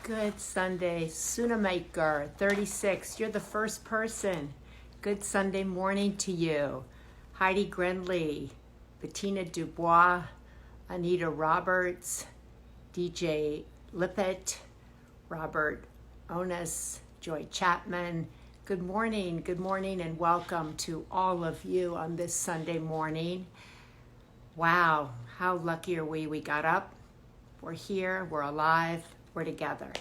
Good Sunday, Sunamaker, 36. You're the first person. Good Sunday morning to you. Heidi Grendley, Bettina Dubois, Anita Roberts, DJ Lippett, Robert Onis, Joy Chapman. Good morning, and welcome to all of you on this Sunday morning. Wow, how lucky are we? We got up, we're here, we're alive, we're together.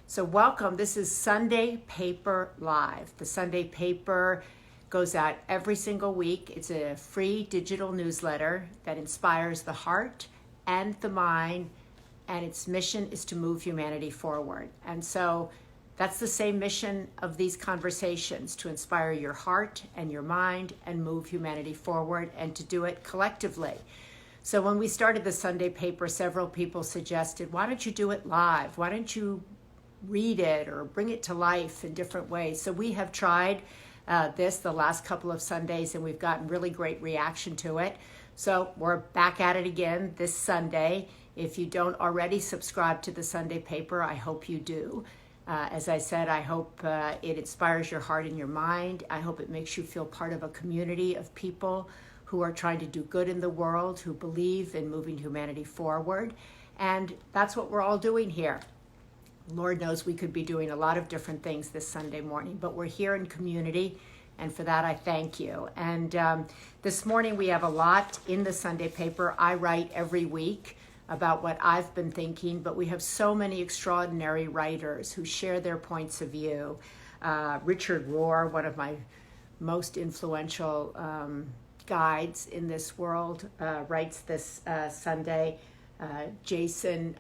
So welcome. This is Sunday Paper Live. The Sunday Paper goes out every single week. It's a free digital newsletter that inspires the heart and the mind, and its mission is to move humanity forward. And so that's the same mission of these conversations, to inspire your heart and your mind and move humanity forward, and to do it collectively. So when we started the Sunday Paper, several people suggested, why don't you do it live? Why don't you read it or bring it to life in different ways? So we have tried this the last couple of Sundays, and we've gotten really great reaction to it. So we're back at it again this Sunday. If you don't already subscribe to the Sunday Paper, I hope you do. As I said, I hope it inspires your heart and your mind. I hope it makes you feel part of a community of people who are trying to do good in the world, who believe in moving humanity forward. And that's what we're all doing here. Lord knows we could be doing a lot of different things this Sunday morning, but we're here in community, and for that I thank you. And this morning we have a lot in the Sunday Paper. I write every week about what I've been thinking, but we have so many extraordinary writers who share their points of view. Richard Rohr, one of my most influential guides in this world, writes this Sunday. Jason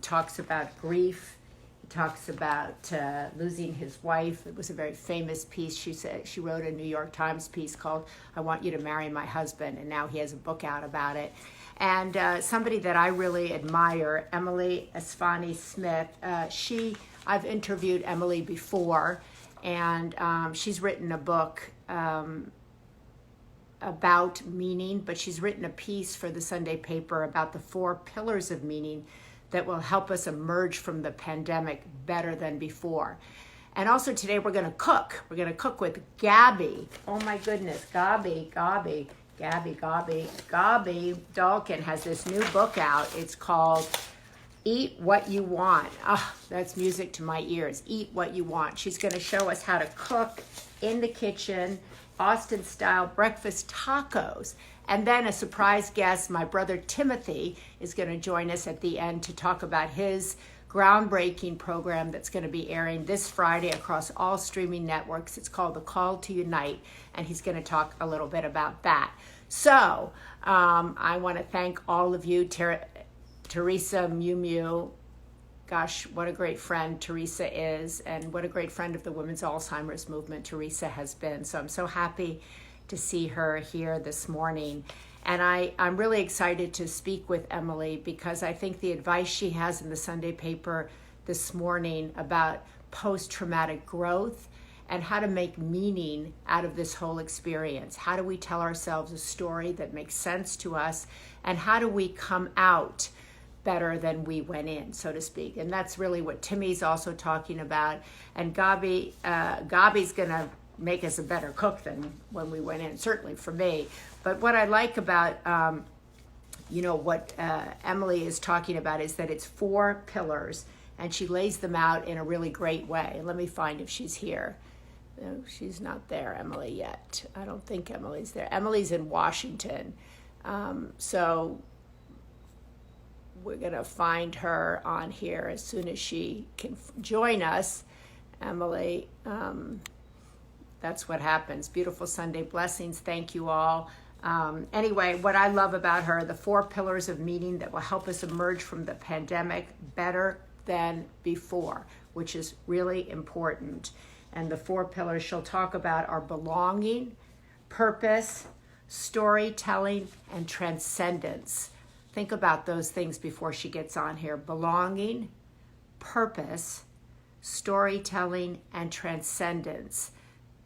talks about grief. He talks about losing his wife. It was a very famous piece. She wrote a New York Times piece called "I Want You to Marry My Husband," and now he has a book out about it. And somebody that I really admire, Emily Esfahani Smith. I've interviewed Emily before, and she's written a book about meaning, but she's written a piece for the Sunday Paper about the 4 pillars of meaning that will help us emerge from the pandemic better than before. And also today we're going to cook. We're going to cook with Gaby. Oh my goodness, Gaby Dalkin has this new book out. It's called Eat What You Want. That's music to my ears. Eat What You Want. She's going to show us how to cook in the kitchen, Austin-style breakfast tacos. And then a surprise guest, my brother Timothy, is going to join us at the end to talk about his groundbreaking program that's going to be airing this Friday across all streaming networks. It's called The Call to Unite, and he's going to talk a little bit about that. So I want to thank all of you. Teresa Mew Mew, gosh, what a great friend Teresa is, and what a great friend of the Women's Alzheimer's Movement Teresa has been. So I'm so happy to see her here this morning. And I'm really excited to speak with Emily, because I think the advice she has in the Sunday Paper this morning about post-traumatic growth and how to make meaning out of this whole experience. How do we tell ourselves a story that makes sense to us, and how do we come out better than we went in, so to speak? And that's really what Timmy's also talking about. And Gaby's going to make us a better cook than when we went in, certainly for me. But what I like about, what Emily is talking about is that it's 4 pillars, and she lays them out in a really great way. Let me find if she's here. No, she's not there, Emily, yet. I don't think Emily's there. Emily's in Washington. So we're going to find her on here as soon as she can join us. Emily, that's what happens. Beautiful Sunday blessings. Thank you all. Anyway, what I love about her, the 4 pillars of meaning that will help us emerge from the pandemic better than before, which is really important. And the 4 pillars she'll talk about are belonging, purpose, storytelling, and transcendence. Think about those things before she gets on here. Belonging, purpose, storytelling, and transcendence.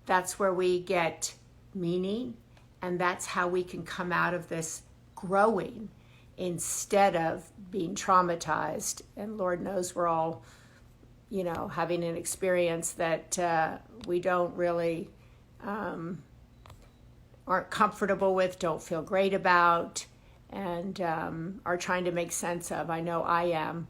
That's where we get meaning, and that's how we can come out of this growing instead of being traumatized. And Lord knows we're all having an experience that we don't really aren't comfortable with, don't feel great about, and are trying to make sense of. I know I am.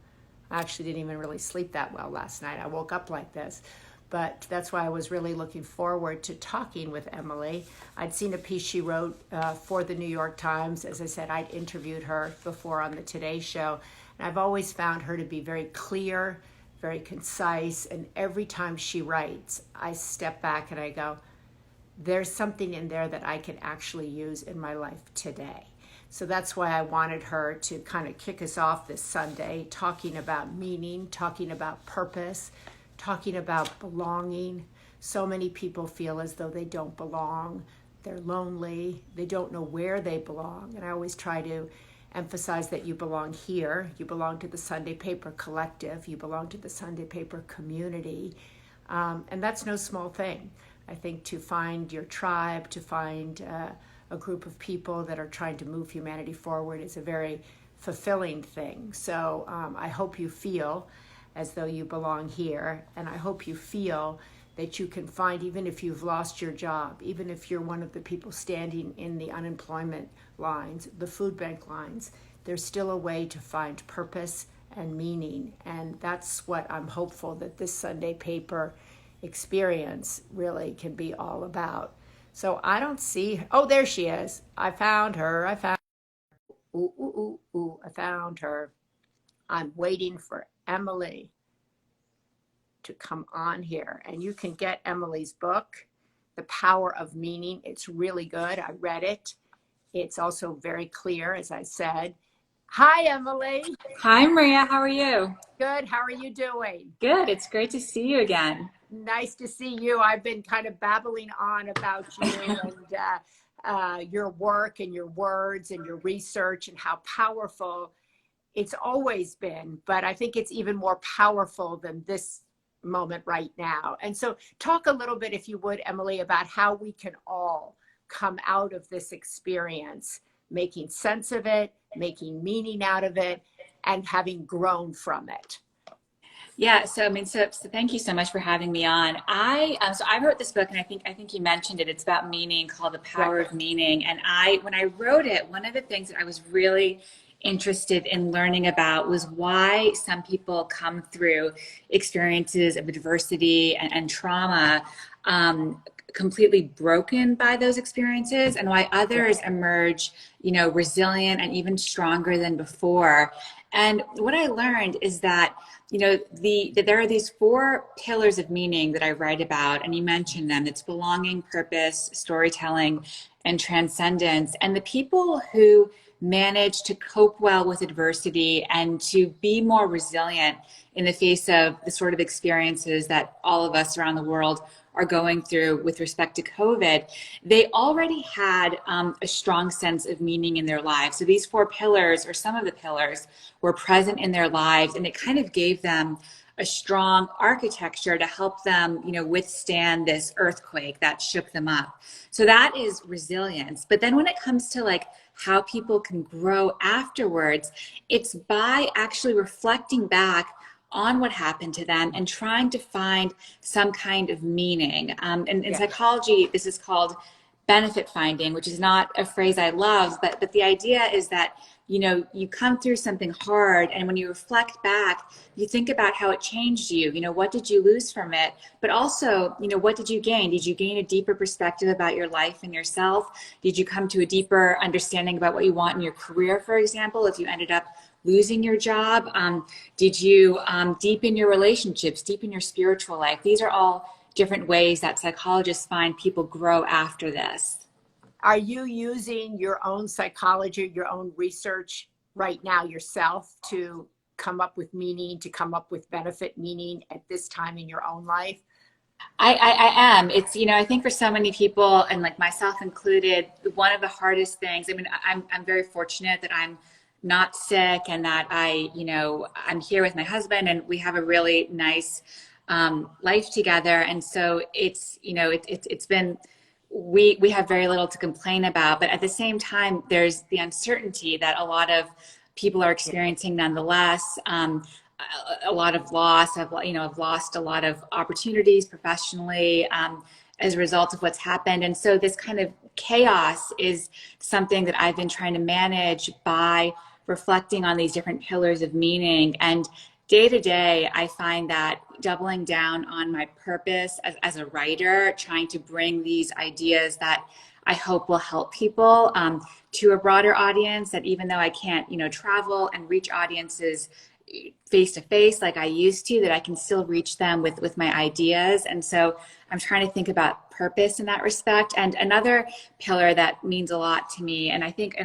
I actually didn't even really sleep that well last night. I woke up like this. But that's why I was really looking forward to talking with Emily. I'd seen a piece she wrote for the New York Times. As I said, I'd interviewed her before on the Today Show. And I've always found her to be very clear, very concise. And every time she writes, I step back and I go, there's something in there that I can actually use in my life today. So that's why I wanted her to kind of kick us off this Sunday, talking about meaning, talking about purpose, talking about belonging. So many people feel as though they don't belong. They're lonely. They don't know where they belong. And I always try to emphasize that you belong here. You belong to the Sunday Paper Collective. You belong to the Sunday Paper community. And that's no small thing. I think to find your tribe, to find a group of people that are trying to move humanity forward is a very fulfilling thing. So I hope you feel as though you belong here, and I hope you feel that you can find, even if you've lost your job, even if you're one of the people standing in the unemployment lines, the food bank lines, there's still a way to find purpose and meaning. And that's what I'm hopeful that this Sunday Paper experience really can be all about. So I don't see, oh, there she is. I found her. I found her. I'm waiting for Emily to come on here. And you can get Emily's book, The Power of Meaning. It's really good. I read it. It's also very clear, as I said. Hi, Emily. Hi, Maria. How are you? Good. How are you doing? Good. It's great to see you again. Nice to see you. I've been kind of babbling on about you and your work and your words and your research and how powerful it's always been, but I think it's even more powerful than this moment right now. And so talk a little bit, if you would, Emily, about how we can all come out of this experience, making sense of it, making meaning out of it, and having grown from it. Yeah. So thank you so much for having me on. So I wrote this book, and I think you mentioned it. It's about meaning, called The Power Right. of Meaning. And when I wrote it, one of the things that I was really interested in learning about was why some people come through experiences of adversity and trauma completely broken by those experiences, and why others emerge, resilient and even stronger than before. And what I learned is that, that there are these 4 pillars of meaning that I write about, and you mentioned them. It's belonging, purpose, storytelling, and transcendence. And the people who manage to cope well with adversity and to be more resilient in the face of the sort of experiences that all of us around the world are going through with respect to COVID, they already had a strong sense of meaning in their lives. So these 4 pillars, or some of the pillars, were present in their lives, and it kind of gave them a strong architecture to help them, withstand this earthquake that shook them up. So that is resilience. But then when it comes to like how people can grow afterwards, it's by actually reflecting back on what happened to them and trying to find some kind of meaning. And in psychology, this is called benefit finding, which is not a phrase I love, but the idea is that, you come through something hard, and when you reflect back, you think about how it changed you. What did you lose from it? But also, what did you gain? Did you gain a deeper perspective about your life and yourself? Did you come to a deeper understanding about what you want in your career, for example, if you ended up losing your job? Did you deepen your relationships, deepen your spiritual life? These are all different ways that psychologists find people grow after this. Are you using your own psychology, your own research right now yourself to come up with meaning, to come up with benefit meaning at this time in your own life? I am. It's, I think for so many people, and like myself included, one of the hardest things, I'm very fortunate that I'm not sick, and that I'm here with my husband, and we have a really nice life together. And so it's been, we have very little to complain about, but at the same time, there's the uncertainty that a lot of people are experiencing nonetheless. a lot of loss. I've lost a lot of opportunities professionally as a result of what's happened. And so this kind of chaos is something that I've been trying to manage by reflecting on these different pillars of meaning. And day to day, I find that doubling down on my purpose as a writer, trying to bring these ideas that I hope will help people to a broader audience, that even though I can't, travel and reach audiences face to face like I used to, that I can still reach them with my ideas. And so I'm trying to think about purpose in that respect. And another pillar that means a lot to me, and I think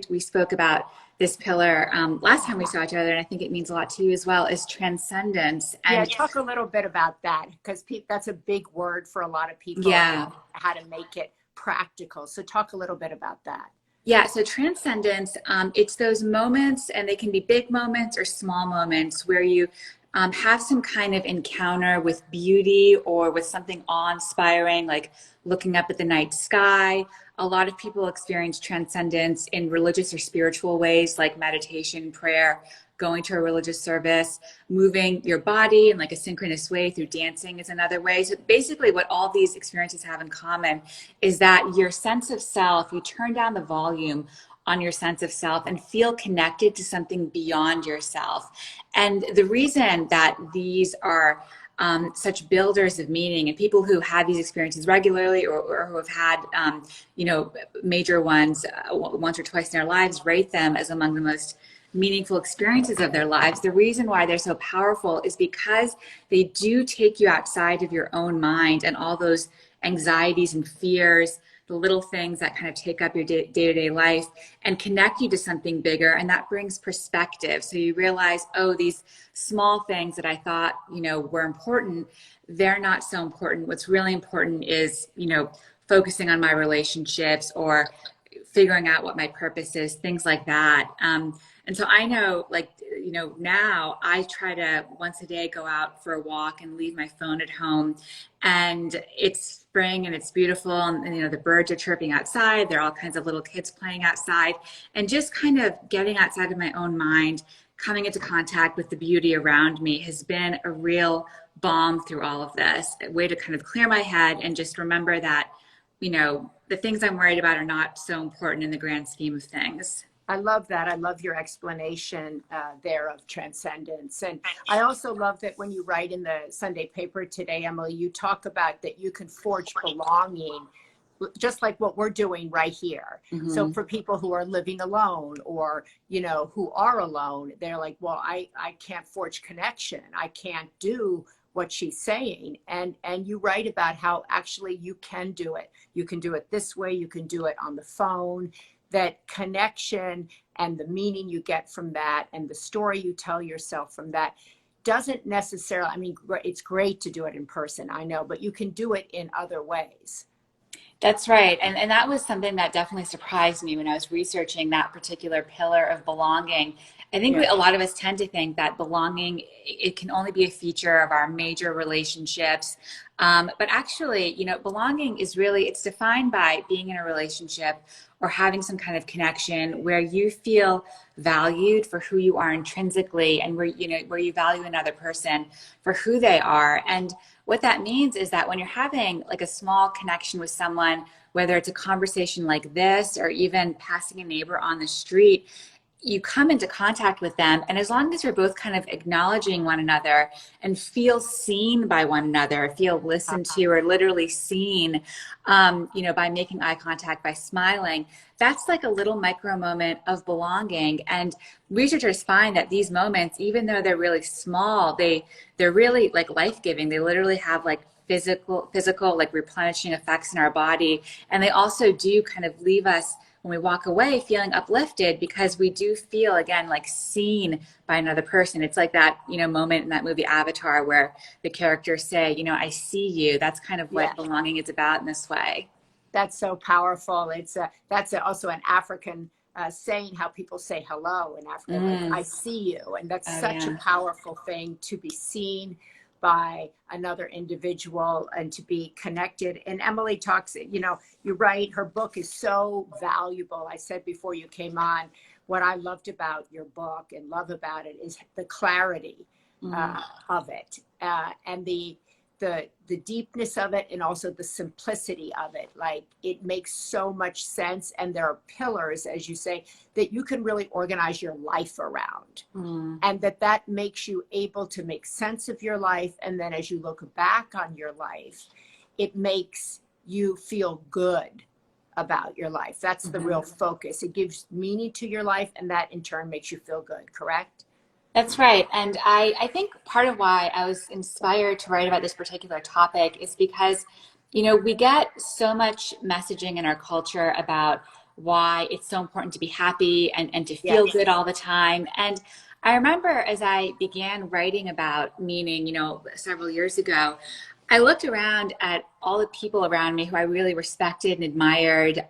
we spoke about this pillar last time we saw each other, and I think it means a lot to you as well, is transcendence. Yeah, And talk a little bit about that, because that's a big word for a lot of people. yeah. And how to make it practical. So talk a little bit about that. Yeah, so transcendence, it's those moments, and they can be big moments or small moments, where you have some kind of encounter with beauty or with something awe-inspiring, like looking up at the night sky. A lot of people experience transcendence in religious or spiritual ways, like meditation, prayer, going to a religious service, moving your body in like a synchronous way through dancing is another way. So basically what all these experiences have in common is that your sense of self, you turn down the volume on your sense of self and feel connected to something beyond yourself. And the reason that these are such builders of meaning, and people who have these experiences regularly, or who have had, major ones once or twice in their lives, rate them as among the most meaningful experiences of their lives. The reason why they're so powerful is because they do take you outside of your own mind and all those anxieties and fears, the little things that kind of take up your day-to-day life, and connect you to something bigger. And that brings perspective. So you realize, oh, these small things that I thought, were important, they're not so important. What's really important is, focusing on my relationships, or figuring out what my purpose is, things like that. And so I know, now I try to once a day go out for a walk and leave my phone at home. And it's spring and it's beautiful. And the birds are chirping outside. There are all kinds of little kids playing outside. And just kind of getting outside of my own mind, coming into contact with the beauty around me, has been a real balm through all of this. A way to kind of clear my head and just remember that, the things I'm worried about are not so important in the grand scheme of things. I love that. I love your explanation there of transcendence. And I also love that when you write in the Sunday paper today, Emily, you talk about that you can forge belonging, just like what we're doing right here. Mm-hmm. So for people who are living alone, or, who are alone, they're like, well, I can't forge connection. I can't do what she's saying. And you write about how actually you can do it. You can do it this way. You can do it on the phone. That connection and the meaning you get from that, and the story you tell yourself from that, doesn't necessarily, it's great to do it in person, I know, but you can do it in other ways. That's right. And that was something that definitely surprised me when I was researching that particular pillar of belonging. I think a lot of us tend to think that belonging, it can only be a feature of our major relationships. But actually, belonging is really, it's defined by being in a relationship or having some kind of connection where you feel valued for who you are intrinsically, and where you value another person for who they are. And what that means is that when you're having like a small connection with someone, whether it's a conversation like this, or even passing a neighbor on the street, you come into contact with them. And as long as you're both kind of acknowledging one another and feel seen by one another, feel listened to, or literally seen, by making eye contact, by smiling, that's like a little micro moment of belonging. And researchers find that these moments, even though they're really small, they're really like life-giving. They literally have like physical, like replenishing effects in our body. And they also do kind of leave us, when we walk away, feeling uplifted, because we do feel, again, like seen by another person. It's like that, moment in that movie Avatar where the characters say, I see you. That's kind of what belonging is about in this way. That's so powerful. That's also an African saying, how people say hello in Africa. Like, I see you. And that's such a powerful thing, to be seen by another individual and to be connected. And Emily talks, you're right, her book is so valuable. I said before you came on, what I loved about your book and love about it is the clarity. of it, and the deepness of it, and also the simplicity of it. Like, it makes so much sense, and there are pillars, as you say, that you can really organize your life around, and that makes you able to make sense of your life. And then as you look back on your life, it makes you feel good about your life. That's the real focus. It gives meaning to your life, and that in turn makes you feel good. Correct? That's right. And I think part of why I was inspired to write about this particular topic is because, we get so much messaging in our culture about why it's so important to be happy and to feel Yes. good all the time. And I remember as I began writing about meaning, several years ago, I looked around at all the people around me who I really respected and admired.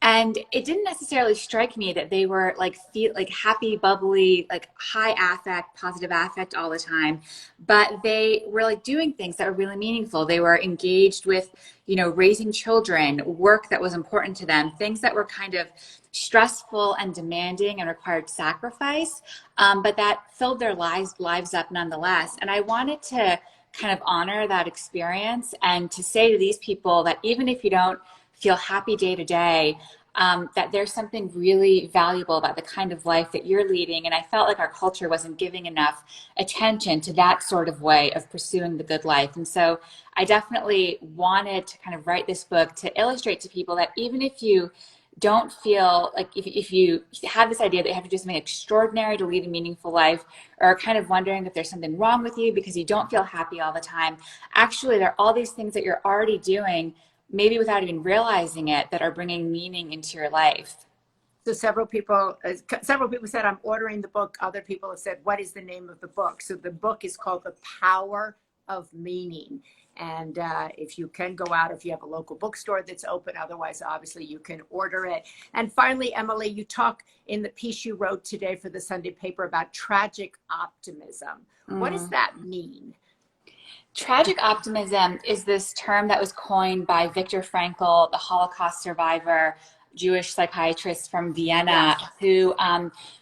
And it didn't necessarily strike me that they were feel like happy, bubbly, like high affect, positive affect all the time. But they were like doing things that were really meaningful. They were engaged with, raising children, work that was important to them, things that were kind of stressful and demanding and required sacrifice, but that filled their lives up nonetheless. And I wanted to kind of honor that experience and to say to these people that even if you don't feel happy day to day, that there's something really valuable about the kind of life that you're leading. And I felt like our culture wasn't giving enough attention to that sort of way of pursuing the good life. And so I definitely wanted to kind of write this book to illustrate to people that even if you don't feel like if you have this idea that you have to do something extraordinary to lead a meaningful life, or kind of wondering if there's something wrong with you because you don't feel happy all the time, actually there are all these things that you're already doing, maybe without even realizing it, that are bringing meaning into your life. So several people said, I'm ordering the book. Other people have said, what is the name of the book? So the book is called The Power of Meaning. And if you can go out, if you have a local bookstore that's open, otherwise, obviously, you can order it. And finally, Emily, you talk in the piece you wrote today for the Sunday paper about tragic optimism. What does that mean? Tragic optimism is this term that was coined by Viktor Frankl, the Holocaust survivor, Jewish psychiatrist from Vienna, who,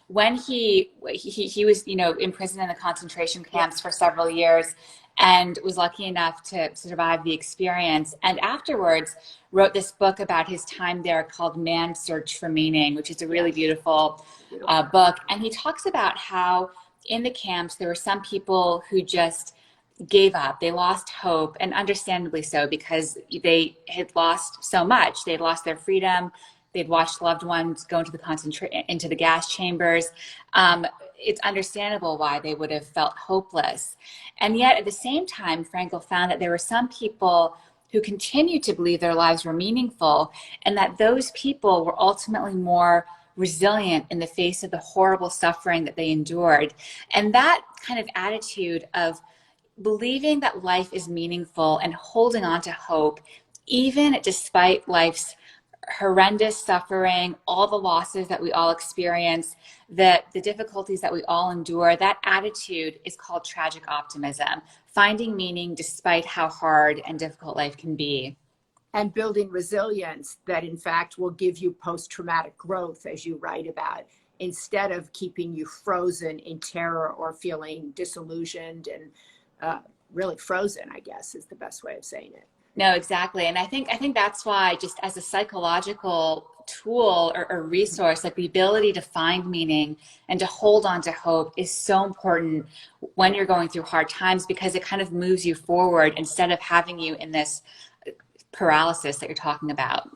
when he was, imprisoned in the concentration camps for several years, and was lucky enough to survive the experience. And afterwards wrote this book about his time there called Man's Search for Meaning, which is a really beautiful book. And he talks about how in the camps, there were some people who just gave up. They lost hope, and understandably so, because they had lost so much. They'd lost their freedom. They'd watched loved ones go into the gas chambers. It's understandable why they would have felt hopeless. And yet at the same time, Frankl found that there were some people who continued to believe their lives were meaningful, and that those people were ultimately more resilient in the face of the horrible suffering that they endured. And that kind of attitude of believing that life is meaningful and holding on to hope, even despite life's horrendous suffering, all the losses that we all experience, the difficulties that we all endure, that attitude is called tragic optimism, finding meaning despite how hard and difficult life can be. And building resilience that, in fact, will give you post-traumatic growth, as you write about, instead of keeping you frozen in terror or feeling disillusioned and really frozen, I guess, is the best way of saying it. No, exactly. And I think that's why, just as a psychological tool or resource, like the ability to find meaning and to hold on to hope is so important when you're going through hard times, because it kind of moves you forward instead of having you in this paralysis that you're talking about.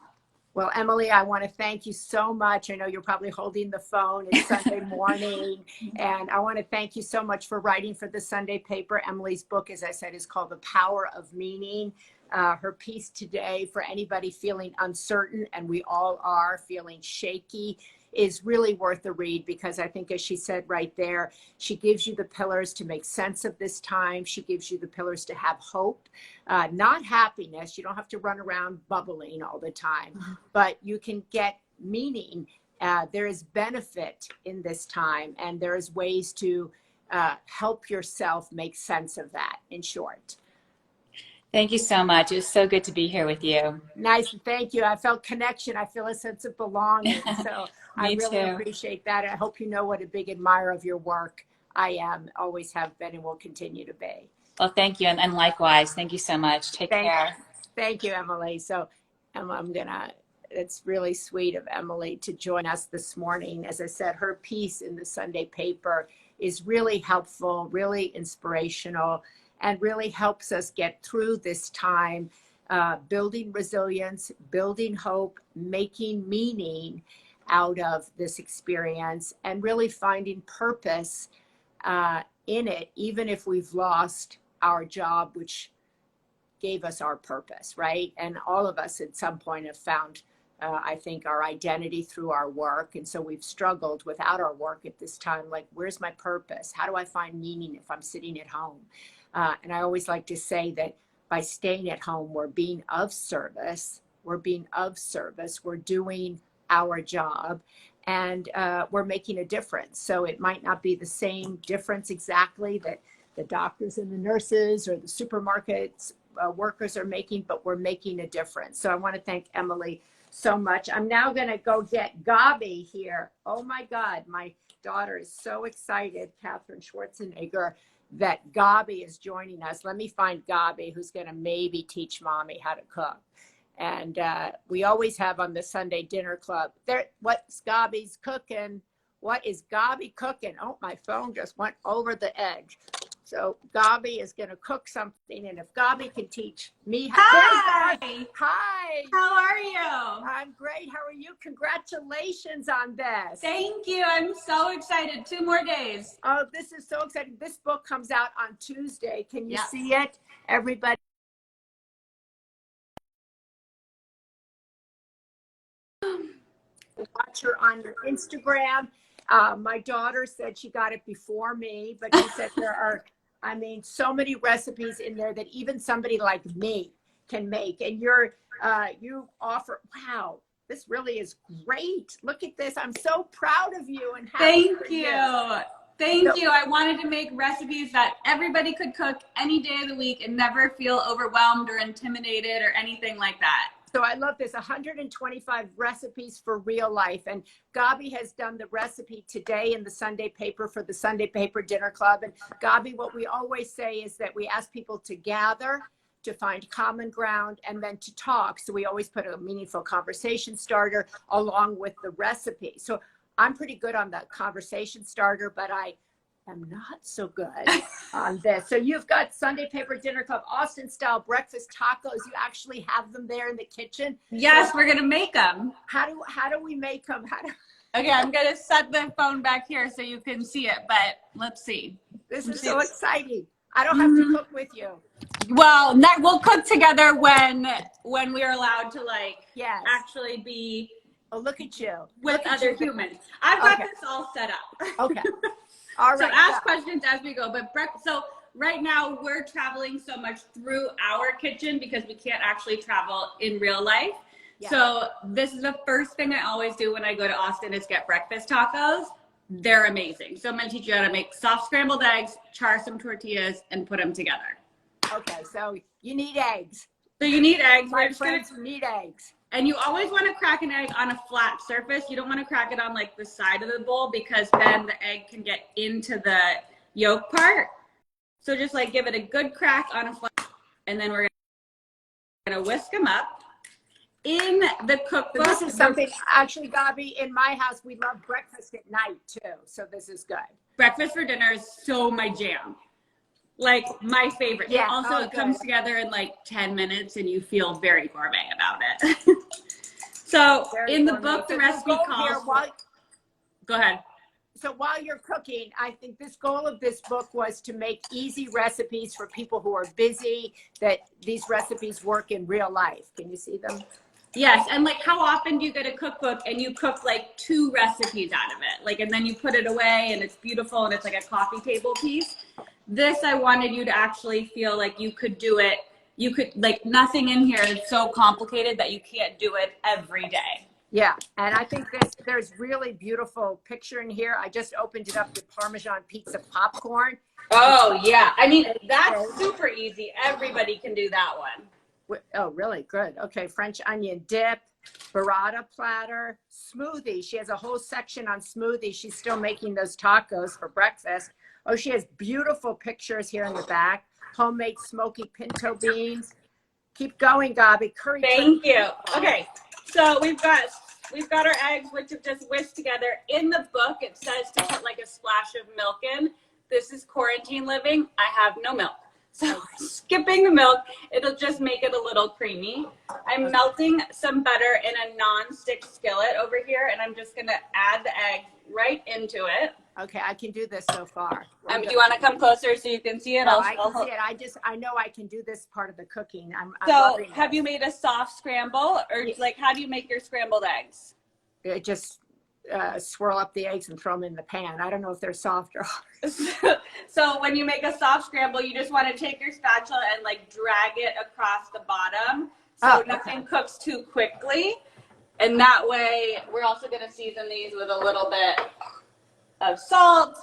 Well, Emily, I want to thank you so much. I know you're probably holding the phone. It's Sunday morning. And I want to thank you so much for writing for the Sunday paper. Emily's book, as I said, is called The Power of Meaning. Her piece today, for anybody feeling uncertain, and we all are feeling shaky, is really worth a read, because I think, as she said right there, she gives you the pillars to make sense of this time. She gives you the pillars to have hope, not happiness. You don't have to run around bubbling all the time, but you can get meaning. There is benefit in this time, and there is ways to help yourself make sense of that, in short. Thank you so much. It was so good to be here with you. Nice. Thank you. I felt connection. I feel a sense of belonging. So I really too. appreciate that. I hope you know what a big admirer of your work I am, always have been, and will continue to be. Well, thank you. And likewise, thank you so much. Take care. Thank you, Emily. So it's really sweet of Emily to join us this morning. As I said, her piece in the Sunday paper is really helpful, really inspirational, and really helps us get through this time, building resilience, building hope, making meaning out of this experience, and really finding purpose in it, even if we've lost our job, which gave us our purpose, right? And all of us at some point have found, I think, our identity through our work. And so we've struggled without our work at this time. Like, where's my purpose? How do I find meaning if I'm sitting at home? And I always like to say that by staying at home, we're being of service. We're being of service. We're doing our job, and we're making a difference. So it might not be the same difference exactly that the doctors and the nurses or the supermarkets workers are making, but we're making a difference. So I want to thank Emily so much. I'm now going to go get Gaby here. Oh my God, my daughter is so excited, Catherine Schwarzenegger, that Gaby is joining us. Let me find Gaby, who's going to maybe teach mommy how to cook. And we always have on the Sunday dinner club, what's Gaby's cooking? What is Gaby cooking? Oh, my phone just went over the edge. So Gaby is going to cook something, and if Gaby can teach me how. Hi. Hi. How are you? I'm great. How are you? Congratulations on this. Thank you. I'm so excited. 2 more days. Oh, this is so exciting. This book comes out on Tuesday. Can you Yep. see it, everybody? Watch her on your Instagram. My daughter said she got it before me, but she said there are, so many recipes in there that even somebody like me can make. And you offer, wow, this really is great. Look at this. I'm so proud of you and happy for you. Thank you. I wanted to make recipes that everybody could cook any day of the week and never feel overwhelmed or intimidated or anything like that. So I love this, 125 recipes for real life. And Gaby has done the recipe today in the Sunday paper for the Sunday Paper Dinner Club. And Gaby, what we always say is that we ask people to gather, to find common ground, and then to talk. So we always put a meaningful conversation starter along with the recipe. So I'm pretty good on the conversation starter, but I am not so good on this. So you've got Sunday Paper Dinner Club, Austin style breakfast tacos. You actually have them there in the kitchen. Yes, so we're going to make them. How do we make them? Okay, I'm going to set the phone back here so you can see it, but let's see. This is so exciting. I don't have to cook with you. Well, we'll cook together when we're allowed to actually be. Oh, look at you. With other humans. I've got this all set up. Okay. All right. So ask questions as we go. But so right now we're traveling so much through our kitchen because we can't actually travel in real life. Yeah. So this is the first thing I always do when I go to Austin is get breakfast tacos. They're amazing. So I'm going to teach you how to make soft scrambled eggs, char some tortillas, and put them together. Okay. So you need eggs. So you need eggs. My friends need eggs. And you always want to crack an egg on a flat surface. You don't want to crack it on like the side of the bowl because then the egg can get into the yolk part. So just like give it a good crack on a flat, and then we're going to whisk them up. In the cookbook. This is something, actually, Gaby, in my house, we love breakfast at night too. So this is good. Breakfast for dinner is so my jam. Like my favorite. Yeah. Also, it comes together in like 10 minutes and you feel very gourmet about it. So in the book, the recipe calls. Go ahead. So while you're cooking, I think this goal of this book was to make easy recipes for people who are busy, that these recipes work in real life. Can you see them? Yes. And like, how often do you get a cookbook and you cook like 2 recipes out of it? Like, and then you put it away and it's beautiful and it's like a coffee table piece. This, I wanted you to actually feel like you could do it. You could, like, nothing in here is so complicated that you can't do it every day. Yeah. And I think there's really beautiful picture in here. I just opened it up to Parmesan pizza popcorn. Oh, yeah. I mean, that's super easy. Everybody can do that one. Oh, really? Good. Okay. French onion dip, burrata platter, smoothie. She has a whole section on smoothies. She's still making those tacos for breakfast. Oh, she has beautiful pictures here in the back. Homemade smoky pinto beans. Keep going, Gaby. Curry. Thank you. Okay, so we've got our eggs, which have just whisked together. In the book, it says to put like a splash of milk in. This is quarantine living. I have no milk. So skipping the milk, it'll just make it a little creamy. I'm melting some butter in a non-stick skillet over here, and I'm just gonna add the egg right into it. Okay, I can do this so far. Do you want to come closer so you can see it? No, I can see it. I know I can do this part of the cooking. I'm so loving have it. you made a soft scramble, or like how do you make your scrambled eggs? It just swirl up the eggs and throw them in the pan. I don't know if they're soft or hard. So when you make a soft scramble, you just want to take your spatula and like drag it across the bottom so nothing cooks too quickly. And that way, we're also going to season these with a little bit of salt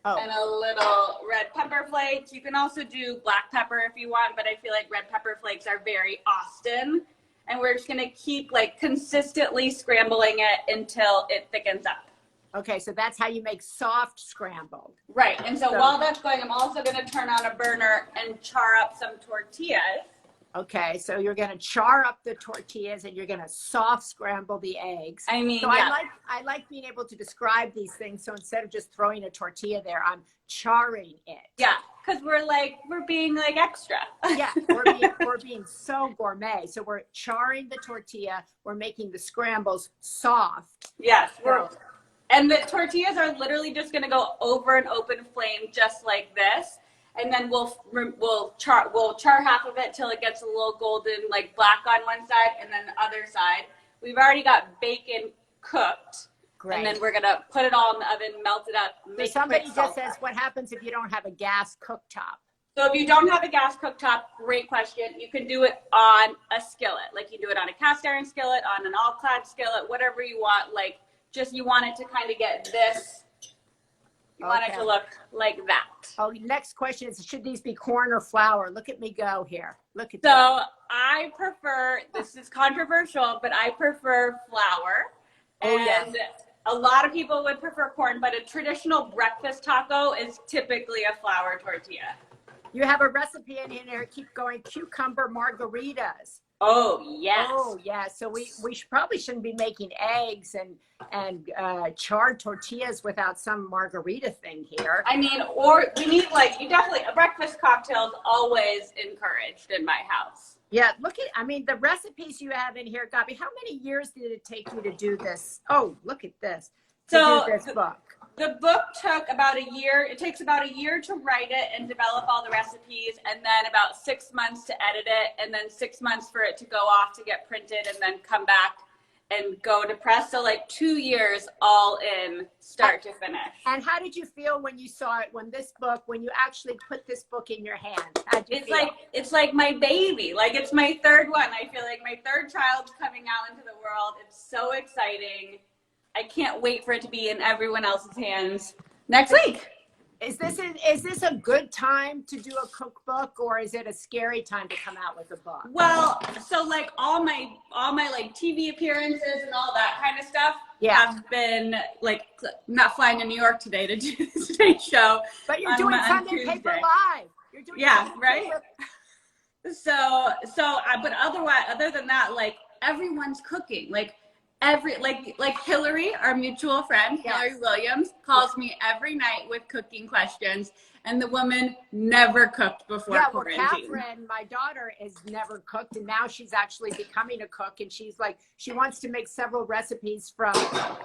and a little red pepper flakes. You can also do black pepper if you want, but I feel like red pepper flakes are very Austin. And we're just going to keep like consistently scrambling it until it thickens up. Okay, so that's how you make soft scrambled. Right. And so while that's going, I'm also going to turn on a burner and char up some tortillas. Okay, so you're going to char up the tortillas and you're going to soft scramble the eggs. I mean, so I like being able to describe these things. So instead of just throwing a tortilla there, I'm charring it. Yeah, because we're being like extra. Yeah, we're being so gourmet. So we're charring the tortilla. We're making the scrambles soft. Yes, and the tortillas are literally just going to go over an open flame just like this. And then we'll char half of it till it gets a little golden, like black on one side, and then the other side. We've already got bacon cooked. Great. And then we're gonna put it all in the oven, melt it up. So somebody just says, what happens if you don't have a gas cooktop? So if you don't have a gas cooktop, great question. You can do it on a skillet. Like you do it on a cast iron skillet, on an all-clad skillet, whatever you want. Like just you want it to kind of get this. You want it to look like that. Oh, next question is, should these be corn or flour? Look at me go here. Look at So I prefer, this is controversial, but I prefer flour. And a lot of people would prefer corn, but a traditional breakfast taco is typically a flour tortilla. You have a recipe in here. Keep going. Cucumber margaritas. Oh, yes. Oh, yeah. So we probably shouldn't be making eggs and charred tortillas without some margarita thing here. I mean, or we need a breakfast cocktail is always encouraged in my house. Yeah, the recipes you have in here, Gaby, how many years did it take you to do this? Oh, look at this. Do this book. The book took about a year. It takes about a year to write it and develop all the recipes, and then about 6 months to edit it, and then 6 months for it to go off to get printed and then come back and go to press. So like 2 years all in, start to finish. And how did you feel when you saw it, when you actually put this book in your hand? How'd you feel? It's like my baby. Like it's my third one. I feel like my third child's coming out into the world. It's so exciting. I can't wait for it to be in everyone else's hands next week. Is this a good time to do a cookbook, or is it a scary time to come out with a book? Well, so like all my like TV appearances and all that kind of stuff have been like not flying to New York today to do today's show. But you're doing Sunday Paper Live. You're doing right. But other than that, like everyone's cooking. Like Hillary, our mutual friend, Hillary Williams, calls me every night with cooking questions, and the woman never cooked before quarantine. Catherine, my daughter, has never cooked, and now she's actually becoming a cook, and she's like, she wants to make several recipes from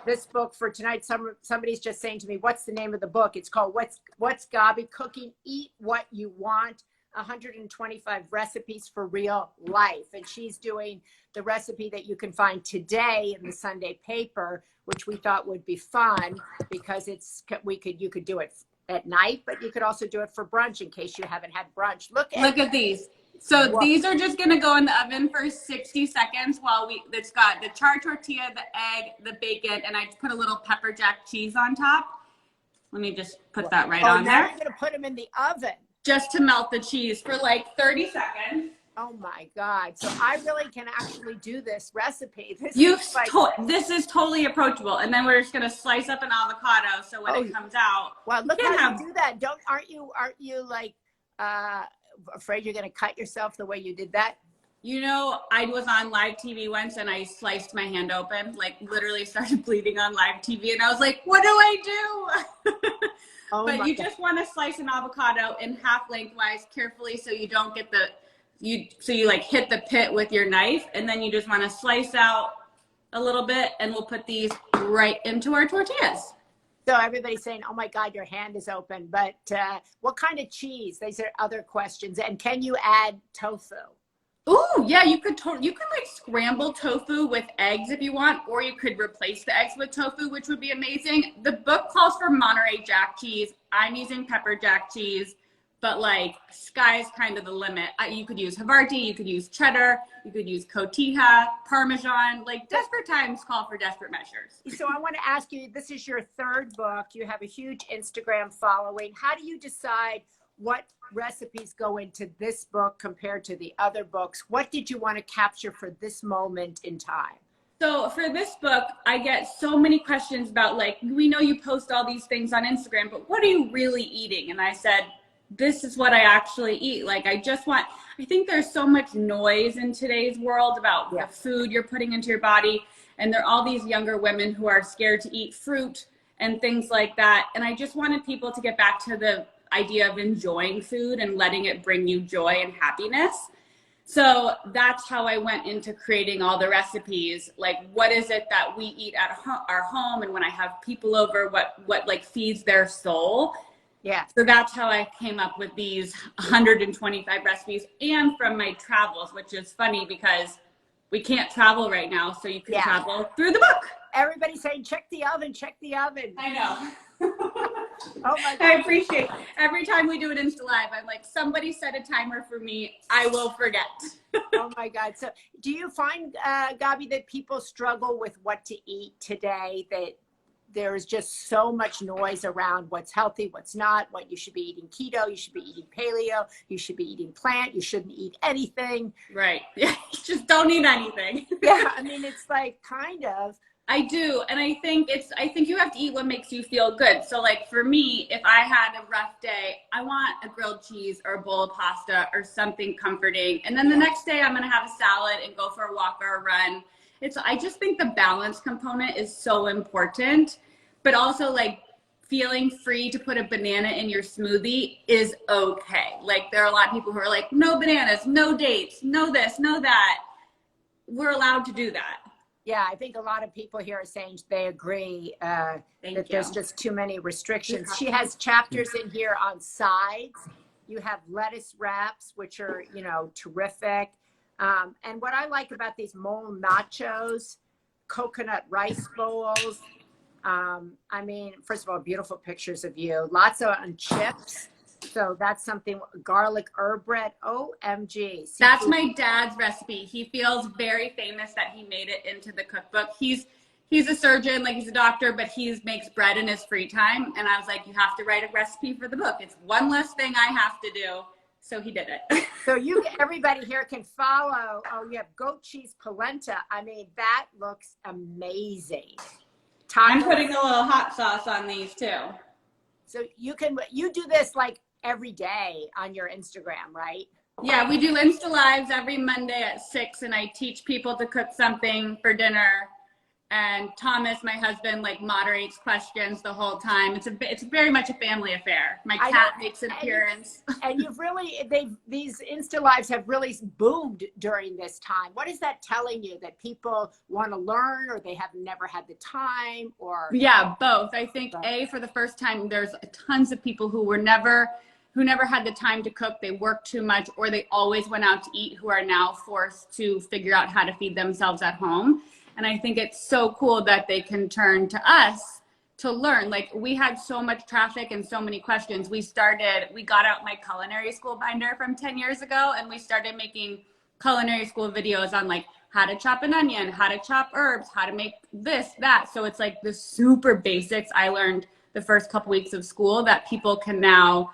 this book for tonight. Somebody's just saying to me, what's the name of the book? It's called What's Gaby Cooking? Eat What You Want. 125 recipes for real life, and she's doing the recipe that you can find today in the Sunday paper, which we thought would be fun because you could do it at night, but you could also do it for brunch in case you haven't had brunch. Look at these. So these are just gonna go in the oven for 60 seconds while it's got the charred tortilla, the egg, the bacon, and I just put a little pepper jack cheese on top. Let me just put that on there. Now you're gonna put them in the oven. Just to melt the cheese for like 30 seconds. Oh my God. So I really can actually do this recipe. This is totally approachable. And then we're just gonna slice up an avocado so when it comes out. Well, look how you do that. Aren't you like afraid you're gonna cut yourself the way you did that? You know, I was on live TV once and I sliced my hand open, like literally started bleeding on live TV, and I was like, what do I do? But you just want to slice an avocado in half lengthwise carefully so you don't get you like hit the pit with your knife, and then you just want to slice out a little bit, and we'll put these right into our tortillas. So everybody's saying, oh my God, your hand is open. But what kind of cheese? These are other questions. And can you add tofu? Oh, yeah, you could like scramble tofu with eggs if you want, or you could replace the eggs with tofu, which would be amazing. The book calls for Monterey Jack cheese. I'm using pepper jack cheese, but like sky's kind of the limit. You could use Havarti, you could use cheddar, you could use cotija, Parmesan. Like desperate times call for desperate measures. So I want to ask you, this is your third book. You have a huge Instagram following. How do you decide what recipes go into this book compared to the other books? What did you want to capture for this moment in time? So for this book, I get so many questions about like, we know you post all these things on Instagram, but what are you really eating? And I said, this is what I actually eat. Like, I think there's so much noise in today's world about the food you're putting into your body. And there are all these younger women who are scared to eat fruit and things like that. And I just wanted people to get back to the idea of enjoying food and letting it bring you joy and happiness. So that's how I went into creating all the recipes. Like, what is it that we eat at our home? And when I have people over, what like feeds their soul? Yeah. So that's how I came up with these 125 recipes, and from my travels, which is funny because we can't travel right now. So you can travel through the book. Everybody's saying, check the oven, check the oven. I know. Oh my God. I appreciate it. Every time we do an Insta Live, I'm like, somebody set a timer for me. I will forget. Oh my God. So do you find, Gaby, that people struggle with what to eat today, that there is just so much noise around what's healthy, what's not, what you should be eating keto, you should be eating paleo, you should be eating plant, you shouldn't eat anything. Right. Yeah. Just don't eat anything. Yeah. I mean, it's like kind of. I do. And I think you have to eat what makes you feel good. So like for me, if I had a rough day, I want a grilled cheese or a bowl of pasta or something comforting. And then the next day I'm going to have a salad and go for a walk or a run. I just think the balance component is so important, but also like feeling free to put a banana in your smoothie is okay. Like there are a lot of people who are like, no bananas, no dates, no this, no that. We're allowed to do that. Yeah, I think a lot of people here are saying they agree that there's just too many restrictions. She has chapters in here on sides. You have lettuce wraps, which are, terrific. And what I like about these mole nachos, coconut rice bowls. I mean, first of all, beautiful pictures of you. Lots on chips. So that's something, garlic herb bread, OMG. That's my dad's recipe. He feels very famous that he made it into the cookbook. He's a surgeon, like he's a doctor, but he makes bread in his free time. And I was like, you have to write a recipe for the book. It's one less thing I have to do. So he did it. So everybody here can follow. Oh, you have goat cheese polenta. I mean, that looks amazing. I'm putting a little hot sauce on these too. So you do this like every day on your Instagram, right? Yeah, we do Insta Lives every Monday at 6, and I teach people to cook something for dinner. And Thomas, my husband, like moderates questions the whole time. It's very much a family affair. My cat makes an appearance. And these Insta Lives have really boomed during this time. What is that telling you? That people want to learn, or they have never had the time, or? Yeah, both. I think for the first time, there's tons of people who never had the time to cook. They worked too much, or they always went out to eat, who are now forced to figure out how to feed themselves at home. And I think it's so cool that they can turn to us to learn. Like, we had so much traffic and so many questions. We got out my culinary school binder from 10 years ago, and we started making culinary school videos on like how to chop an onion, how to chop herbs, how to make this, that. So it's like the super basics I learned the first couple weeks of school that people can now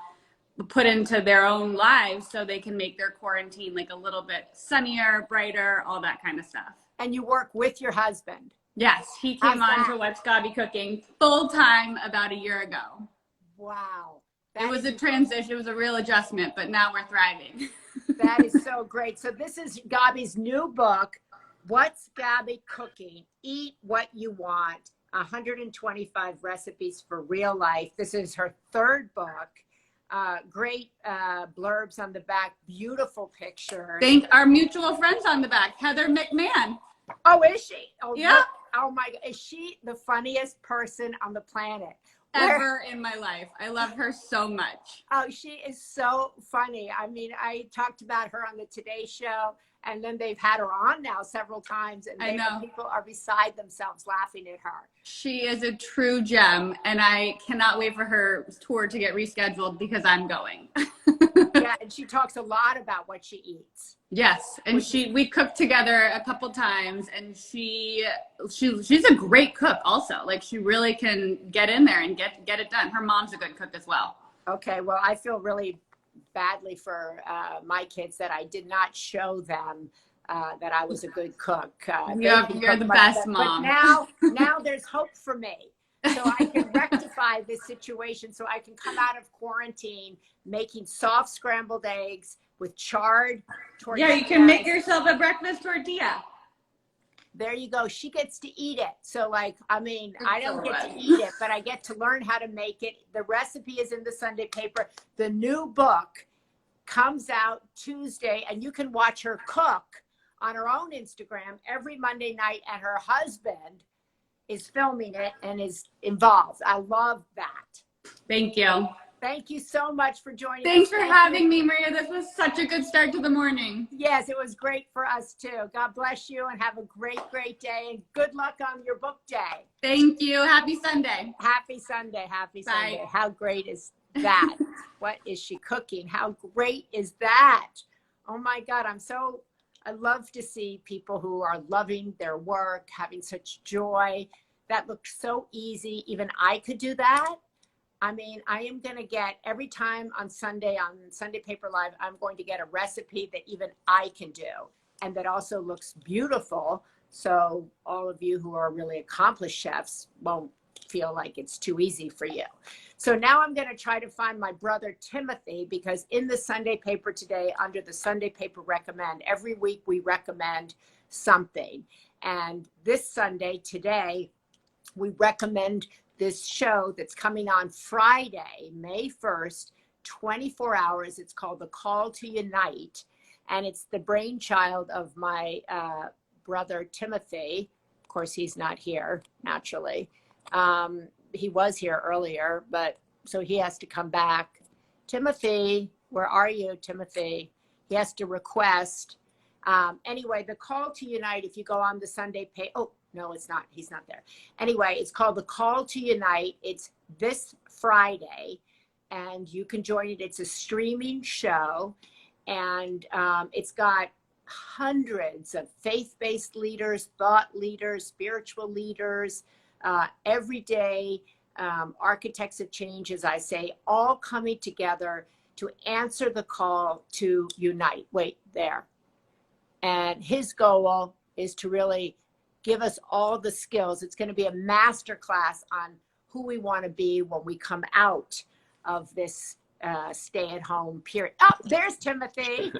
put into their own lives so they can make their quarantine like a little bit sunnier, brighter, all that kind of stuff. And you work with your husband? Yes, he came on to What's Gaby Cooking full time about a year ago. Wow. It was a transition. It was a real adjustment, but now we're thriving. That is so great. So this is Gaby's new book, What's Gaby Cooking? Eat What You Want, 125 Recipes for Real Life. This is her third book. Great blurbs on the back, beautiful pictures. Thank our mutual friends on the back, Heather McMahon. Oh, is she? Oh, yeah. Look. Oh my God. Is she the funniest person on the planet? Ever in my life. I love her so much. Oh, she is so funny. I mean, I talked about her on the Today Show, and then they've had her on now several times, and I know. People are beside themselves laughing at her. She is a true gem, and I cannot wait for her tour to get rescheduled because I'm going. Yeah, and she talks a lot about what she eats. Yes, and we cooked together a couple times, and she's a great cook also. Like, she really can get in there and get it done. Her mom's a good cook as well. Okay, well, I feel really badly for my kids that I did not show them that I was a good cook. You're the best mom. But now there's hope for me. So I can rectify this situation, so I can come out of quarantine making soft scrambled eggs with charred tortillas. Yeah, you can make yourself a breakfast tortilla. There you go. She gets to eat it. So, like, I mean, I don't get to eat it, but I get to learn how to make it. The recipe is in the Sunday paper. The new book comes out Tuesday, and you can watch her cook on her own Instagram every Monday night, and her husband is filming it and is involved. I love that. Thank you. Thank you so much for joining us. Thanks for having me, Maria. This was such a good start to the morning. Yes, it was great for us too. God bless you and have a great, great day. And good luck on your book day. Thank you. Happy Sunday. Happy Sunday. Happy Sunday. Bye. How great is that? What is she cooking? How great is that? Oh my God. I love to see people who are loving their work, having such joy. That looks so easy. Even I could do that. I mean, I am going to get every time on Sunday Paper Live, I'm going to get a recipe that even I can do and that also looks beautiful. So all of you who are really accomplished chefs won't feel like it's too easy for you. So now I'm going to try to find my brother Timothy, because in the Sunday paper today, under the Sunday Paper Recommend, every week we recommend something. And this Sunday, today, we recommend this show that's coming on Friday, May 1st, 24 hours. It's called The Call to Unite. And it's the brainchild of my brother Timothy. Of course, he's not here, naturally. He was here earlier, but so he has to come back. Timothy, where are you, Timothy? He has to request. Anyway, The Call to Unite, if you go on the Sunday page, oh, no, it's not. He's not there. Anyway, it's called The Call to Unite. It's this Friday, and you can join it. It's a streaming show, and it's got hundreds of faith-based leaders, thought leaders, spiritual leaders, everyday architects of change, as I say, all coming together to answer the call to unite. Wait, there. And his goal is to really give us all the skills. It's going to be a master class on who we want to be when we come out of this stay-at-home period. Oh, there's Timothy.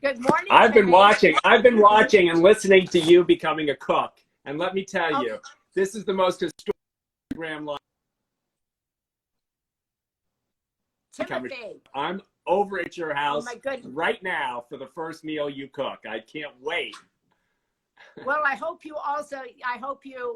Good morning. I've been watching and listening to you becoming a cook. And let me tell you, this is the most historic Instagram live. Timothy. I'm over at your house right now for the first meal you cook. I can't wait. Well, I hope you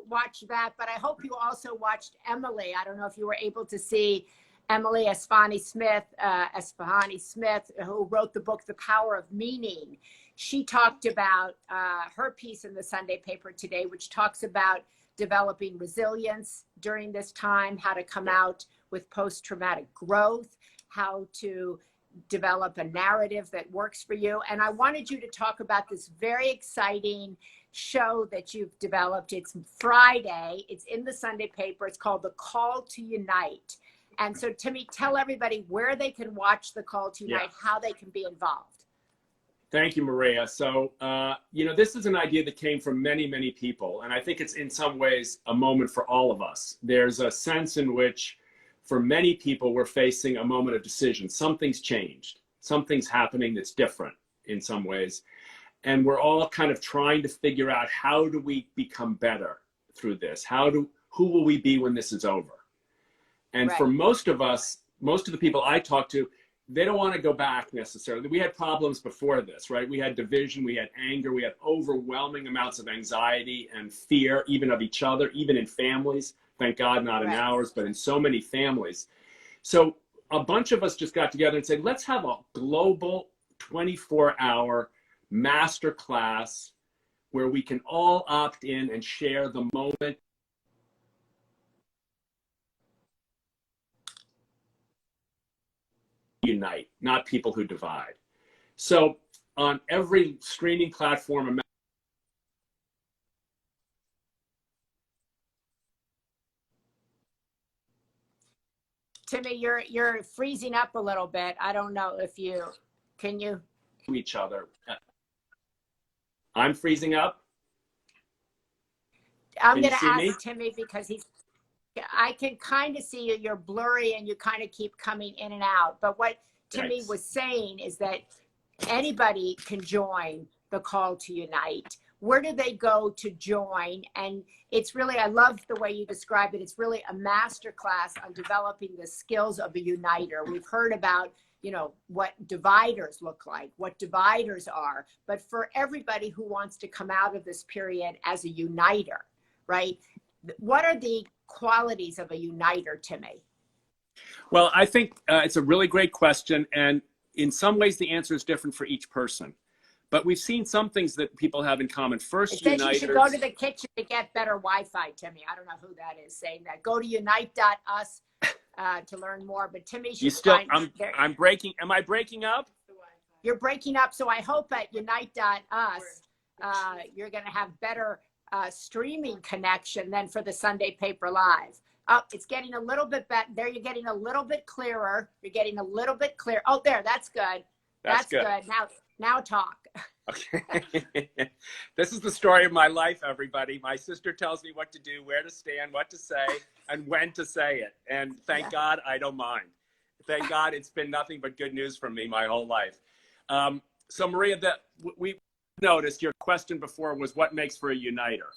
watched that, but I hope you also watched Emily. I don't know if you were able to see Emily Esfahani Smith, who wrote the book, The Power of Meaning. She talked about her piece in the Sunday paper today, which talks about developing resilience during this time, how to come out with post-traumatic growth, how to develop a narrative that works for you. And I wanted you to talk about this very exciting show that you've developed. It's Friday. It's in the Sunday paper. It's called The Call to Unite. And so, Timmy, tell everybody where they can watch the Call to Unite, how they can be involved. Thank you, Maria. So, this is an idea that came from many, many people. And I think it's in some ways a moment for all of us. There's a sense in which for many people, we're facing a moment of decision. Something's changed. Something's happening that's different in some ways. And we're all kind of trying to figure out, how do we become better through this? Who will we be when this is over? And for most of us, most of the people I talk to, they don't want to go back necessarily. We had problems before this, right? We had division, we had anger, we had overwhelming amounts of anxiety and fear, even of each other, even in families. Thank God, not in ours, but in so many families. So a bunch of us just got together and said, let's have a global 24-hour master class where we can all opt in and share the moment. Unite, not people who divide. So on every streaming platform, Timmy, you're freezing up a little bit. I don't know if can you? Each other. I'm freezing up. I'm going to ask Timmy because I can kind of see you. You're blurry and you kind of keep coming in and out. But what Timmy was saying is that anybody can join the Call to Unite. Where do they go to join? And it's really, I love the way you describe it. It's really a master class on developing the skills of a uniter. We've heard about, what dividers look like, what dividers are. But for everybody who wants to come out of this period as a uniter, right? What are the qualities of a uniter, Timmy? Well, I think it's a really great question. And in some ways, the answer is different for each person. But we've seen some things that people have in common. First, it says you should go to the kitchen to get better Wi-Fi, Timmy. I don't know who that is saying that. Go to unite.us to learn more. But Timmy should I'm breaking. Am I breaking up? You're breaking up. So I hope at unite.us you're going to have better streaming connection than for the Sunday Paper Live. Oh, it's getting a little bit better. There, you're getting a little bit clearer. You're getting a little bit clear. Oh, there, that's good. That's good. Now talk. Okay. This is the story of my life, everybody. My sister tells me what to do, where to stand, what to say, and when to say it. And thank God I don't mind. Thank God it's been nothing but good news for me my whole life. So Maria, we noticed your question before was what makes for a uniter.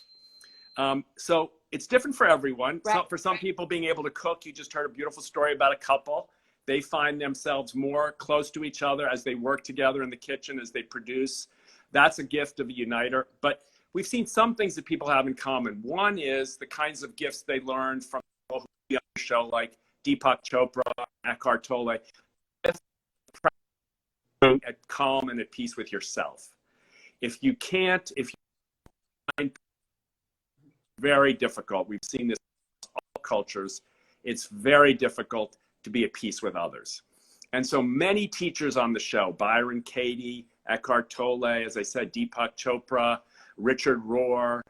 So it's different for everyone. Right. So for some people, being able to cook, you just heard a beautiful story about a couple. They find themselves more close to each other as they work together in the kitchen, as they produce. That's a gift of a uniter. But we've seen some things that people have in common. One is the kinds of gifts they learned from people who on the show, like Deepak Chopra, Eckhart Tolle. At calm and at peace with yourself. If you find very difficult. We've seen this in all cultures. It's very difficult to be at peace with others. And so many teachers on the show, Byron Katie, Eckhart Tolle, as I said, Deepak Chopra, Richard Rohr,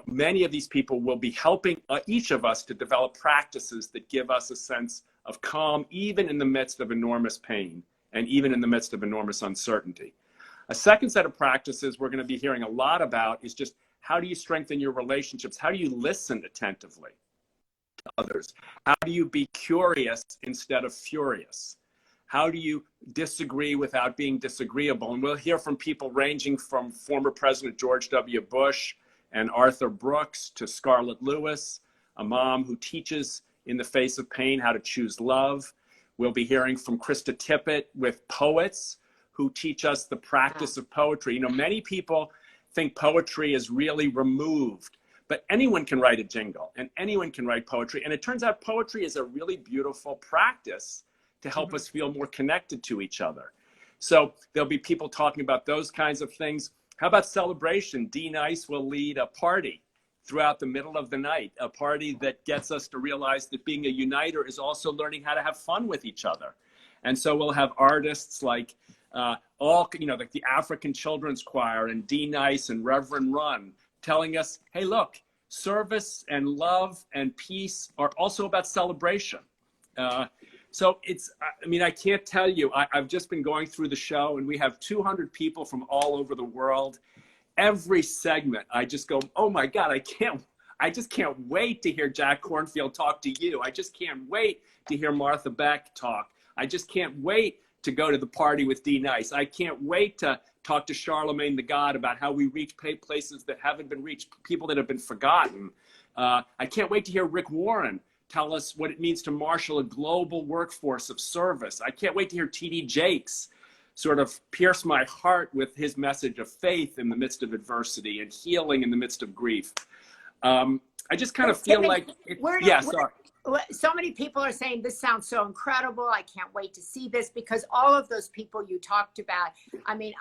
many of these people will be helping each of us to develop practices that give us a sense of calm, even in the midst of enormous pain and even in the midst of enormous uncertainty. A second set of practices we're going to be hearing a lot about is just how do you strengthen your relationships? How do you listen attentively to others? How do you be curious instead of furious? How do you disagree without being disagreeable? And we'll hear from people ranging from former President George W. Bush and Arthur Brooks to Scarlett Lewis, a mom who teaches in the face of pain how to choose love. We'll be hearing from Krista Tippett with poets who teach us the practice of poetry. Many people think poetry is really removed, but anyone can write a jingle and anyone can write poetry. And it turns out poetry is a really beautiful practice to help us feel more connected to each other. So there'll be people talking about those kinds of things. How about celebration? Dee Nice will lead a party throughout the middle of the night, a party that gets us to realize that being a uniter is also learning how to have fun with each other. And so we'll have artists like like the African Children's Choir and Dee Nice and Reverend Run telling us, hey, look, service and love and peace are also about celebration. So it's, I mean, I can't tell you, I've just been going through the show and we have 200 people from all over the world. Every segment, I just go, oh my God, I just can't wait to hear Jack Kornfield talk to you. I just can't wait to hear Martha Beck talk. I just can't wait to go to the party with D Nice. I can't wait to talk to Charlemagne the God about how we reach places that haven't been reached, people that have been forgotten. I can't wait to hear Rick Warren tell us what it means to marshal a global workforce of service. I can't wait to hear T.D. Jakes sort of pierce my heart with his message of faith in the midst of adversity and healing in the midst of grief. I just kind of feel like, sorry. So many people are saying this sounds so incredible. I can't wait to see this, because all of those people you talked about, I mean,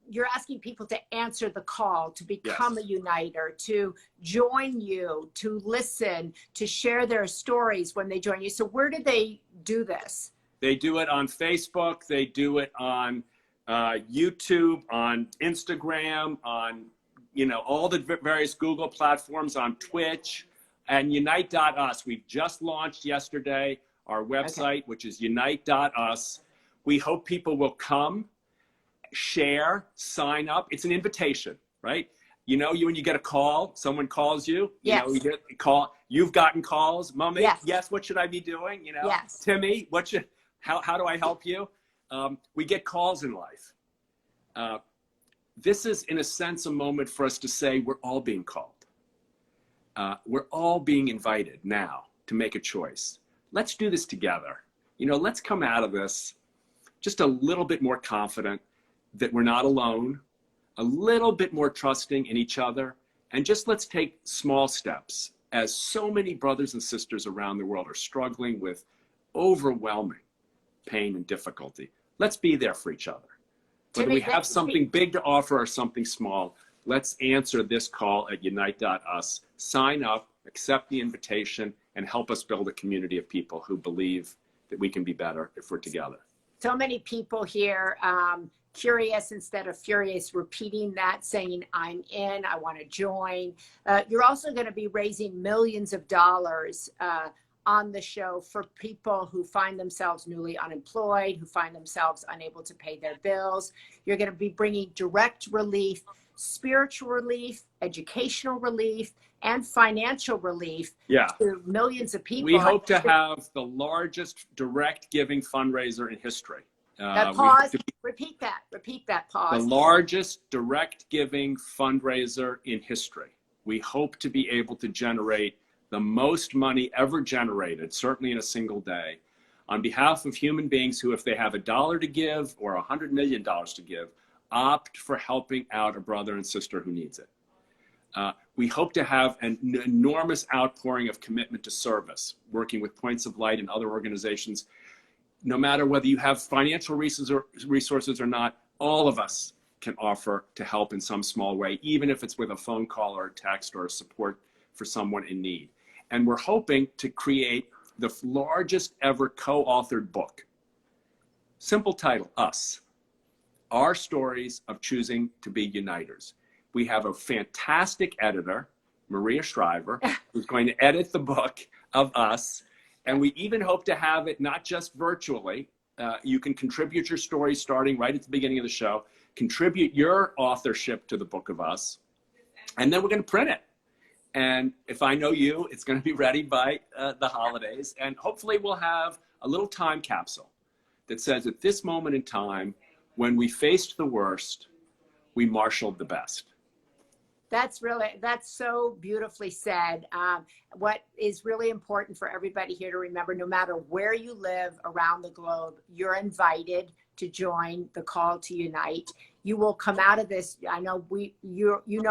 you're asking people to answer the call, to become a uniter, to join you, to listen, to share their stories when they join you. So where do they do this? They do it on Facebook. They do it on YouTube, on Instagram, on, all the various Google platforms, on Twitch, and unite.us. We've just launched yesterday our website, which is unite.us. We hope people will come, share, sign up. It's an invitation, right? When you get a call, someone calls you, you get a call. You've gotten calls, Mommy, yes, what should I be doing? Yes. Timmy, how do I help you? We get calls in life. This is, in a sense, a moment for us to say we're all being called. We're all being invited now to make a choice. Let's do this together. Let's come out of this just a little bit more confident that we're not alone, a little bit more trusting in each other, and just let's take small steps, as so many brothers and sisters around the world are struggling with overwhelming pain and difficulty. Let's be there for each other. Whether we have something big to offer or something small, let's answer this call at unite.us. Sign up, accept the invitation, and help us build a community of people who believe that we can be better if we're together. So many people here, curious instead of furious, repeating that, saying, I'm in, I want to join. You're also going to be raising millions of dollars on the show for people who find themselves newly unemployed, who find themselves unable to pay their bills. You're going to be bringing direct relief, spiritual relief, educational relief, and financial relief to millions of people. We hope to have the largest direct giving fundraiser in history. Repeat that, pause. The largest direct giving fundraiser in history. We hope to be able to generate the most money ever generated, certainly in a single day, on behalf of human beings who, if they have $1 to give or $100 million to give, opt for helping out a brother and sister who needs it. We hope to have an enormous outpouring of commitment to service, working with Points of Light and other organizations. No matter whether you have financial resources or not, all of us can offer to help in some small way, even if it's with a phone call or a text or a support for someone in need. And we're hoping to create the largest ever co-authored book. Simple title, Us. Our stories of choosing to be uniters. We have a fantastic editor, Maria Shriver, who's going to edit the book of Us. And we even hope to have it not just virtually. You can contribute your story starting right at the beginning of the show, contribute your authorship to the book of Us, and then we're going to print it. And if I know you, it's going to be ready by the holidays. And hopefully we'll have a little time capsule that says at this moment in time, when we faced the worst, we marshaled the best. That's so beautifully said. What is really important for everybody here to remember, no matter where you live around the globe, you're invited to join the call to unite. You will come out of this. I know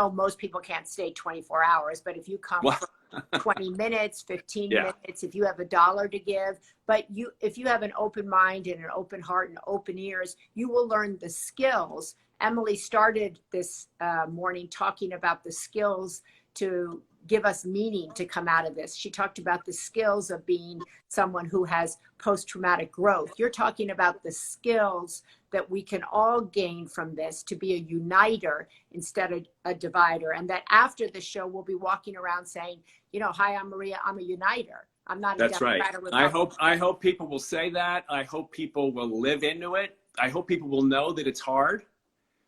most people can't stay 24 hours, but if you come for 20 minutes, 15 minutes, if you have $1 to give, but if you have an open mind and an open heart and open ears, you will learn the skills. Emily started this morning talking about the skills to give us meaning to come out of this. She talked about the skills of being someone who has post-traumatic growth. You're talking about the skills that we can all gain from this to be a uniter instead of a divider. And that after the show, we'll be walking around saying, hi, I'm Maria, I'm a uniter. I'm not a That's right. Democrat or Republican. I hope people will say that. I hope people will live into it. I hope people will know that it's hard.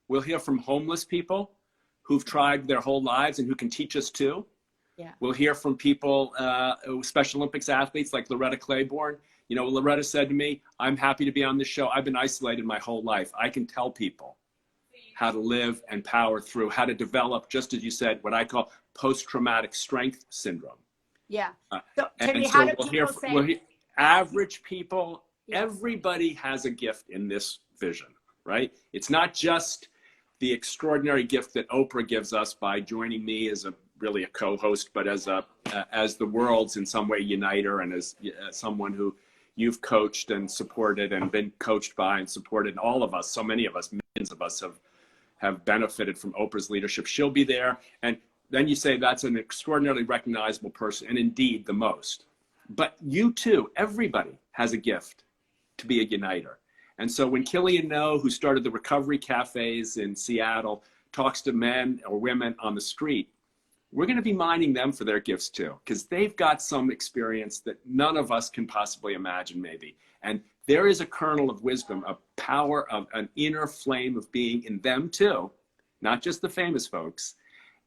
We'll hear from homeless people who've tried their whole lives and who can teach us too. Yeah. We'll hear from people, Special Olympics athletes like Loretta Claiborne. You know, Loretta said to me, I'm happy to be on this show. I've been isolated my whole life. I can tell people how to live and power through, how to develop, just as you said, what I call post-traumatic strength syndrome. Yeah. So, Timmy, so how do people say? Average people, Yeah. everybody has a gift in this vision, right? It's not just the extraordinary gift that Oprah gives us by joining me as really a co-host, but as the world's in some way uniter, and as someone who you've coached and supported and been coached by and supported, and all of us, so many of us, millions of us have benefited from Oprah's leadership. She'll be there. And then you say that's an extraordinarily recognizable person, and indeed the most. But you too, everybody has a gift to be a uniter. And so when Killian No, who started the recovery cafes in Seattle, talks to men or women on the street, we're going to be mining them for their gifts too, because they've got some experience that none of us can possibly imagine maybe. And there is a kernel of wisdom, a power of an inner flame of being in them too, not just the famous folks.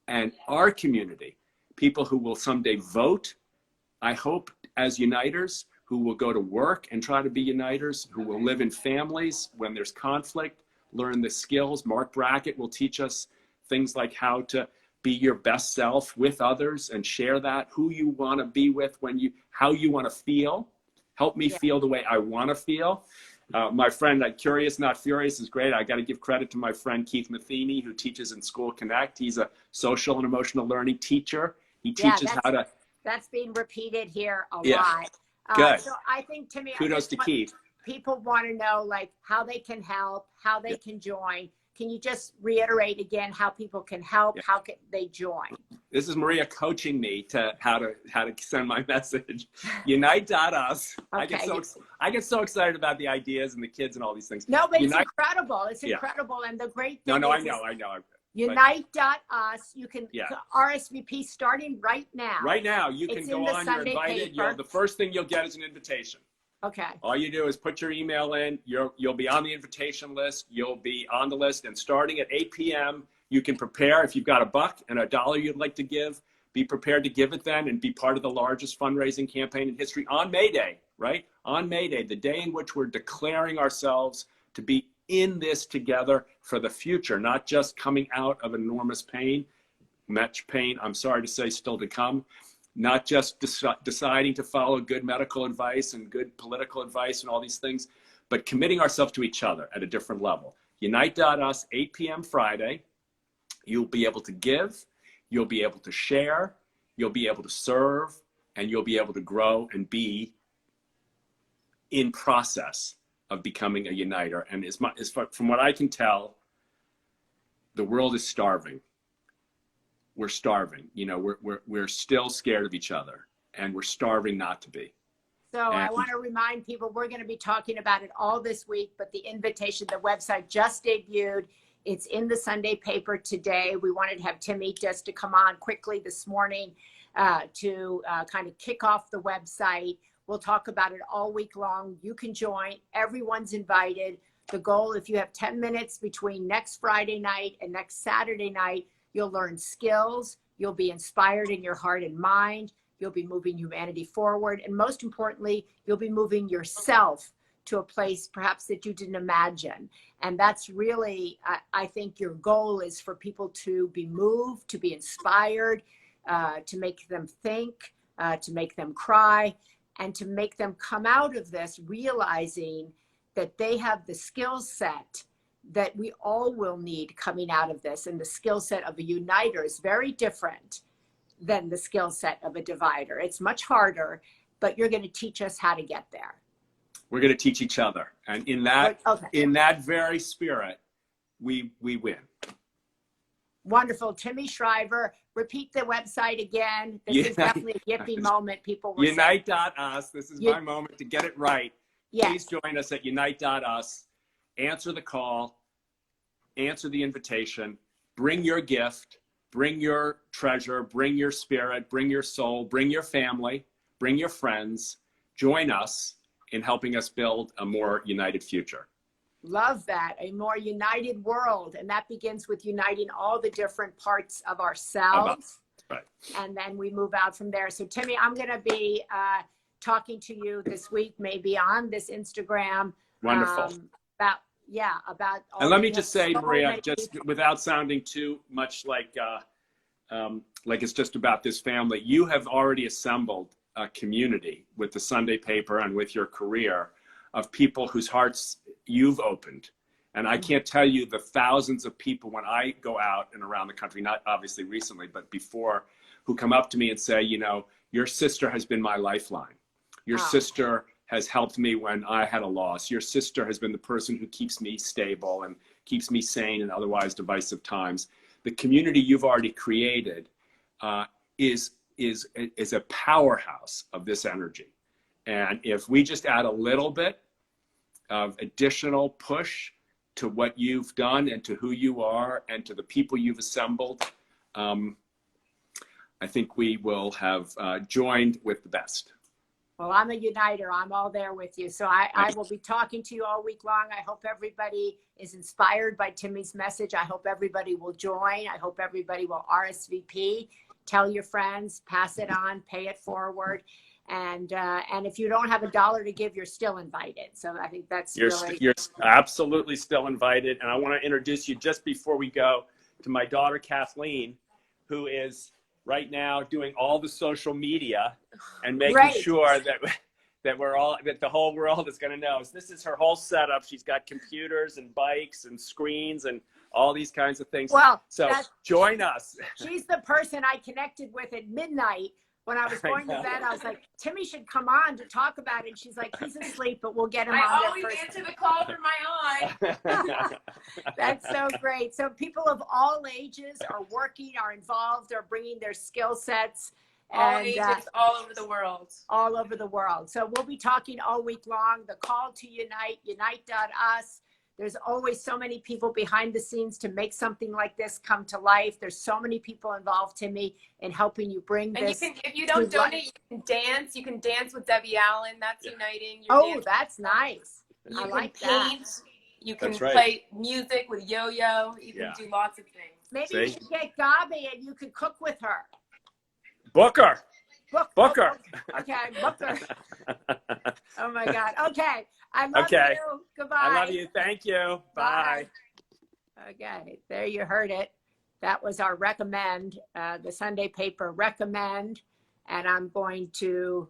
And our community, people who will someday vote, I hope, as uniters, who will go to work and try to be uniters, who will live in families when there's conflict, learn the skills. Mark Brackett will teach us things like how to be your best self with others and share that, who you want to be with, how you want to feel. Help me feel the way I want to feel. My friend, Curious Not Furious, is great. I got to give credit to my friend Keith Matheny, who teaches in School Connect. He's a social and emotional learning teacher. He teaches how to. That's being repeated here a lot. Good. So I think, Timmy, kudos to Keith. People want to know like how they can help, how they can join. Can you just reiterate again how people can help? How can they join? This is Maria coaching me to how to send my message. Unite.us. Okay. I get so excited about the ideas and the kids and all these things. No, but it's incredible. It's incredible. And the great thing I know. Unite.us. You can RSVP starting right now. Right now, you can go on. You're invited. The first thing you'll get is an invitation. Okay. All you do is put your email in. You'll be on the invitation list. You'll be on the list. And starting at 8 p.m., you can prepare. If you've got $1 and $1 you'd like to give, be prepared to give it then and be part of the largest fundraising campaign in history on May Day, right? On May Day, the day in which we're declaring ourselves to be in this together for the future, not just coming out of enormous pain, much pain, I'm sorry to say, still to come. Not just deciding to follow good medical advice and good political advice and all these things, but committing ourselves to each other at a different level. Unite.us, 8 p.m. Friday. You'll be able to give, you'll be able to share, you'll be able to serve, and you'll be able to grow and be in process of becoming a uniter. And from what I can tell, the world is starving. We're starving. You know, we're still scared of each other, and we're starving not to be. So I want to remind people, we're going to be talking about it all this week, but the invitation, the website just debuted. It's in the Sunday paper today. We wanted to have Timmy just to come on quickly this morning to kind of kick off the website. We'll talk about it all week long. You can join. Everyone's invited. The goal, if you have 10 minutes between next Friday night and next Saturday night, you'll learn skills. You'll be inspired in your heart and mind. You'll be moving humanity forward. And most importantly, you'll be moving yourself to a place perhaps that you didn't imagine. And that's really, I think your goal is for people to be moved, to be inspired, to make them think, to make them cry, and to make them come out of this realizing that they have the skill set that we all will need coming out of this. And the skill set of a uniter is very different than the skill set of a divider. It's much harder, but you're going to teach us how to get there. We're going to teach each other. And in that very spirit, we win. Wonderful. Timmy Shriver, repeat the website again. This is definitely a yippee moment. People will Unite.us. This is my moment to get it right. Yes. Please join us at Unite.us. Answer the call. Answer the invitation. Bring your gift. Bring your treasure. Bring your spirit. Bring your soul. Bring your family. bring your friends, join us in helping us build a more united future. Love that. A more united world. And that begins with uniting all the different parts of ourselves. Right. And then we move out from there. So Timmy, I'm going to be talking to you this week, maybe on this Instagram. Wonderful. About all. And let me just say, Maria, just without sounding too much like it's just about this family, you have already assembled a community with the Sunday paper and with your career of people whose hearts you've opened. And I can't tell you the thousands of people when I go out and around the country, not obviously recently, but before, who come up to me and say, you know, your sister has been my lifeline. Your sister has helped me when I had a loss. Your sister has been the person who keeps me stable and keeps me sane in otherwise divisive times. The community you've already created is a powerhouse of this energy. And if we just add a little bit of additional push to what you've done and to who you are and to the people you've assembled, I think we will have joined with the best. Well, I'm a uniter. I'm all there with you. So I will be talking to you all week long. I hope everybody is inspired by Timmy's message. I hope everybody will join. I hope everybody will RSVP. Tell your friends, pass it on, pay it forward. And if you don't have $1 to give, you're still invited. So I think that's you're absolutely still invited. And I want to introduce you just before we go to my daughter, Kathleen, who is right now doing all the social media and making sure that the whole world is going to know. So this is her whole setup. She's got computers and bikes and screens and all these kinds of things. Well, so join us. She's the person I connected with at midnight. When I was going to bed, I was like, Timmy should come on to talk about it. And she's like, he's asleep, but we'll get him on. I always answer the call from my aunt. That's so great. So people of all ages are working, are involved, are bringing their skill sets. All ages, all over the world. All over the world. So we'll be talking all week long. The call to unite, unite.us. There's always so many people behind the scenes to make something like this come to life. There's so many people involved, Timmy, in helping you bring this. And if you don't donate, you can dance. You can dance with Debbie Allen. That's uniting. That's nice. You can like paint. that. You can play music with Yo-Yo. You can do lots of things. Maybe you should get Gaby and you could cook with her. Booker. Booker. Okay, Booker. Oh my God. Okay. I love you. Goodbye. I love you. Thank you. Bye. Okay. There you heard it. That was our recommend, the Sunday paper recommend. And I'm going to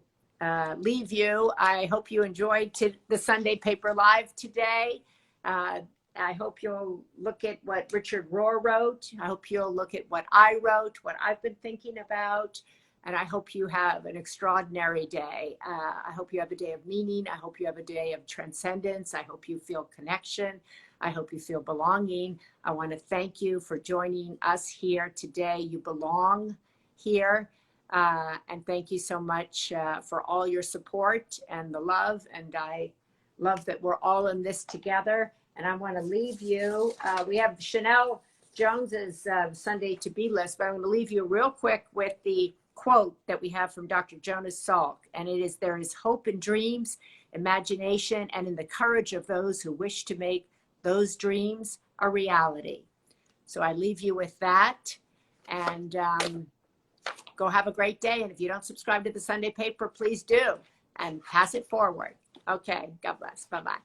leave you. I hope you enjoyed the Sunday paper live today. I hope you'll look at what Richard Rohr wrote. I hope you'll look at what I wrote, what I've been thinking about. And I hope you have an extraordinary day. I hope you have a day of meaning. I hope you have a day of transcendence. I hope you feel connection. I hope you feel belonging. I want to thank you for joining us here today. You belong here. And thank you so much for all your support and the love. And I love that we're all in this together. And I want to leave you. We have Chanel Jones's Sunday to Be list, but I'm going to leave you real quick with the quote that we have from Dr. Jonas Salk, and it is, "There is hope in dreams, imagination, and in the courage of those who wish to make those dreams a reality." So I leave you with that, and go have a great day. And if you don't subscribe to the Sunday paper, please do, and pass it forward. Okay, God bless. Bye-bye.